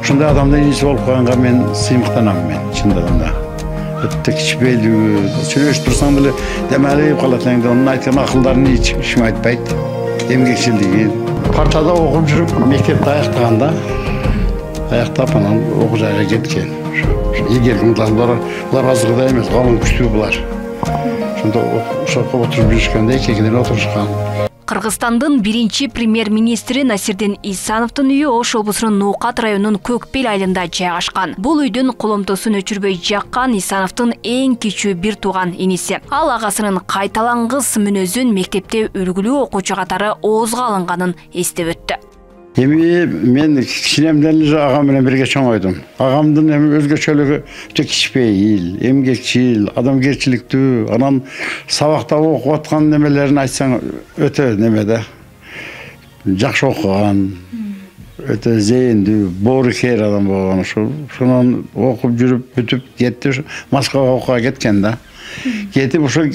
Ушундай адамдын ийнеси болуп калганга мен сыймыктанам чындыгында. Өтө кичпейлүү, сүйлөшүп турсаң деле демелип калат элең, анын айткан акылдарын эчим айтпайт. Эмгекчилдиги. Партада окуп жүрүп, мектепти аяктап анан окуу жайга кеткен. Игерген булар азгыдай эмес, калың күчтүү булар. Ошондо ошокко отуруп жүрүшкөндө экекеден отурушкан. Кыргызстандын биринчи премьер-министри Насирдин Исановдун үйү Ош облусунун Ноокат районунун Көкбел айылында жайгашкан. Бул үйдүн коломтосун өчүрбөй жаккан Исановдун эң кичүү бир тууган иниси. Ал агасынын кайталангыс мүнөзүн мектепте үлгүлүү окуучу катары оозго алынганын эстеп өттү. Эми мен кичинемден эле агам менен бирге чоңойдум. Агамдын эми өзгөчөлүгү өтө кичпейил, эмгекчил, адамгерчиликтүү, анан сабакта окуп аткан немелерин айтсаң өтө неме да. Жакшы окуган, өтө зээндүү, боорукер адам болгон. Ошонун окуп жүрүп бүтүп кетти, Москвага окууга кеткен да. Кетип ошо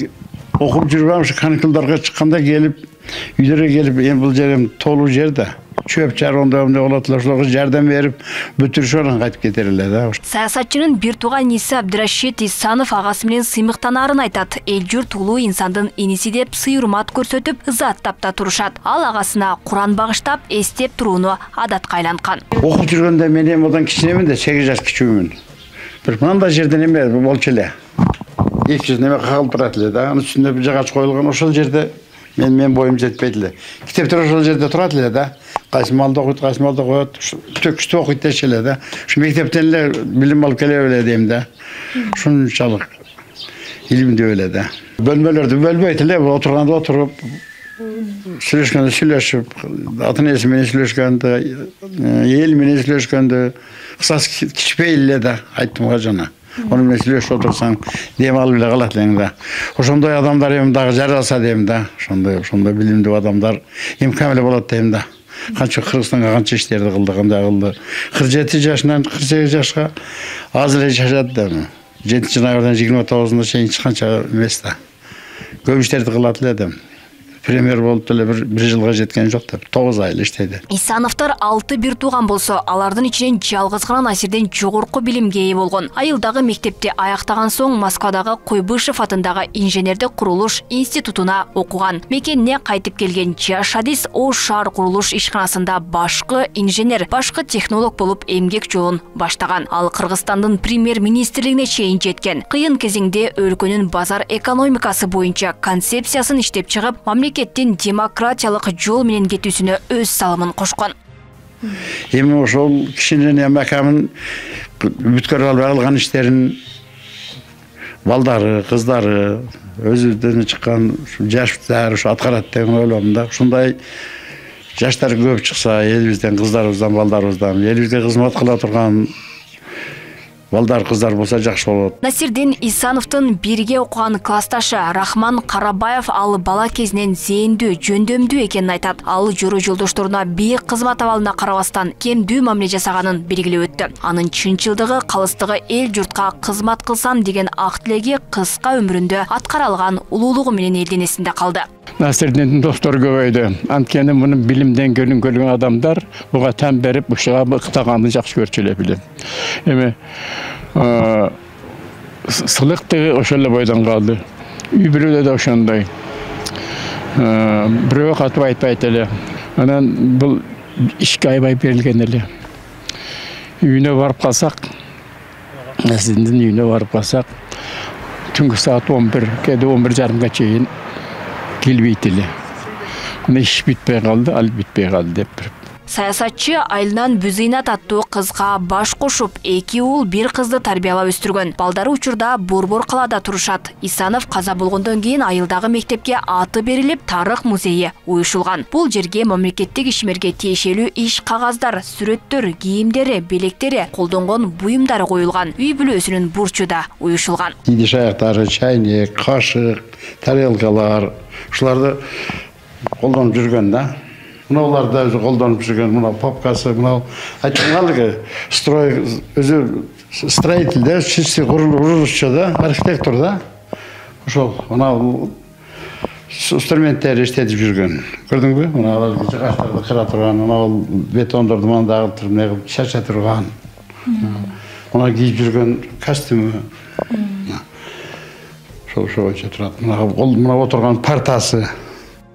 окуп жүрүп ошо каникулдарга чыкканда келип, үйлөргө келип, эми бул жерим толуу жер да. Чөп чаронда болот эле, ошолорго жардам берип, бүтүрүшүп анан кайтып кетер эле да. Саясатчынын бир тууган иниси Абдырашид Исанов агасы менен сыймыктанаарын айтат. Эл журт улуу инсандын иниси деп сый-урмат көрсөтүп, ызаттап да турушат. Ал агасына Куран багыштап, эстеп турууну адатка айланткан. Окуп жүргөндө мен эми одан кичинемин да, 8 жаш кичүүмүн. Бир мындай жерден эме болчу эле. 200 неме калып турат эле да. Анын үстүндө бир жагач коюлган, ошол жерде мен боюм жетпейт эле. Китептер ошол жерде турат эле да. Кайсы малда окуйт, кайсы малда коет, төкүстү окуйт деши эле да. Ушу мектептен эле билим алып келе эле дейм да. Ушунчалык илимдүү эле да. Бөлмөлөрдү бөлбөйт эле, отурганда отуруп, сүйлөшкөндө сүйлөшүп, атын ээси менен сүйлөшкөндө, эл менен сүйлөшкөндө, кысасы кичпейт эле да, айттымга жана. Onu менен сүйлөшүп отурсаң, дем алып эле калат элең да. Ошондой адамдар эми дагы жаралса дейм да. Ошондой билимдүү адамдар имкан эле болот дейм да. Канча Кыргызстанга канча иштерди кылды, кандай кылды. 47 жашынан 48 жашка аз эле жашады да. 7-ноябрдан 29-на чейин канча эмес да. Көп иштерди кылат эле да. Премьер болуп эле бир жылга жеткен жок да. 9 ай эле иштеди. Исановдор 6 бир тууган болсо, алардын ичинен жалгыз гана Насирден жогорку билимге ээ болгон. Айылдагы мектепти аяктаган соң Москвадагы Куйбышев атындагы инженердик курулуш институтуна окуган. Мекенине кайтып келген жаш адис Ош шаар курулуш ишканасында башкы инженер, башкы технолог болуп эмгек жолун баштаган. Ал Кыргызстандын премьер-министрлигине чейин жеткен. Кыйын кезеңде өлкөнүн базар экономикасы боюнча концепциясын иштеп чыгып, мамлекеттин демократиялык жол менен кетүүсүнө өз салымын кошкон. Эми ошол кишинин акамын бүткөрүп алып алган иштерин балдары, кыздары, өзүдөн чыккан жаштар ушу аткарат деп ойлойм да. Ушундай жаштар көп чыкса, элибизден, кыздарыбыздан, балдарыбыздан, элибизге кызмат кыла турган балдар, кыздар болса жакшы болот. Насирдин Исановдун бирге окуган классташы Рахман Карабаев ал бала кезинен зээндүү, жөндөмдүү экенин айтат. Ал жөрө жолдошторуна бийик кызмат абалына карабастан кемдүү мамиле жасаганын белгилеп өттү. Анын чынчылдыгы, калыстыгы эл журтка кызмат кылсам деген ак тилеги кыска өмүрүндө аткара алган улуулугу менен элдин эсинде калды. Насирдин достору көбөйдү. Анткени муну билимден көрүнгөн адамдар буга тәм берип, ушуга ыктаганды жакшы көрчү эле билем. Эми сылыктыгы ошол эле бойдон калды. Үй бүлөдө да ошондой. Бирөө катып айтпайт эле. Анан бул ишке аябай берилген эле. Үйүнө барып калсак, Насирдин үйүнө барып калсак, түнкү саат 11, кээде 11:30га чейин келбейт эле. Мына иш бүтпөй калды, ал бүтпөй калды деп. Саясатчы айылынан Бүзийнат аттуу кызга баш кошуп, 2 уул 1 кызды тарбиялап өстүргөн. Балдары учурда Борбор калаада турушат. Исанов каза болгондон кийин айылдагы мектепке аты берилип, тарых музейи уюшулган. Бул жерге мамлекеттик ишмерге тиешелүү иш кагаздар, сүрөттөр, кийимдери, белектери, колдонгон буюмдары коюлган. Үй бүлөсүнүн бурчу да уюшулган. Идиш аяктары, чайник, кашык, тарелкалар, ушуларды колдонуп жүргөн да. Мыналарда өзү колдонуп жүргөн, мына папкасы, мына айтканга строй өзү строитель да, чисти курулушчу да, архитектор да. Ошол мына инструменттер иштетип жүргөн. Көрдүңбү? Мына жыгачтарды кыра турган, мына бетондорду мында агылтырып негип шаша турган. Мына кийип жүргөн костюму. Ошо турат. Мына отурган партасы.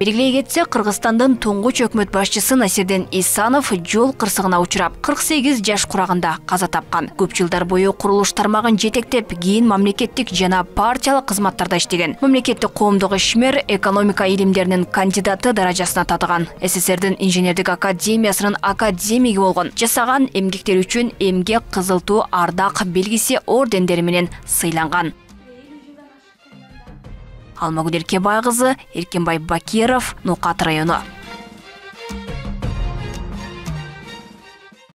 Белгилей кетсе, Кыргызстандын туңгуч өкмөт башчысы Насирдин Исанов жол кырсыгына учурап, 48 жаш курагында каза тапкан. Көп жылдар бою курулуш тармагын жетектеп, кийин мамлекеттик жана партиялык кызматтарда иштеген. Мамлекеттик коомдук ишмер, экономика илимдеринин кандидаты даражасына татыган. СССРдин инженердик академиясынын академиги болгон. Жасаган эмгектери үчүн эмгек кызыл туу ардак белгиси ордендери менен сыйланган. Алмагүл Эркебай кызы, Эркенбай Бакиров, Нукат району.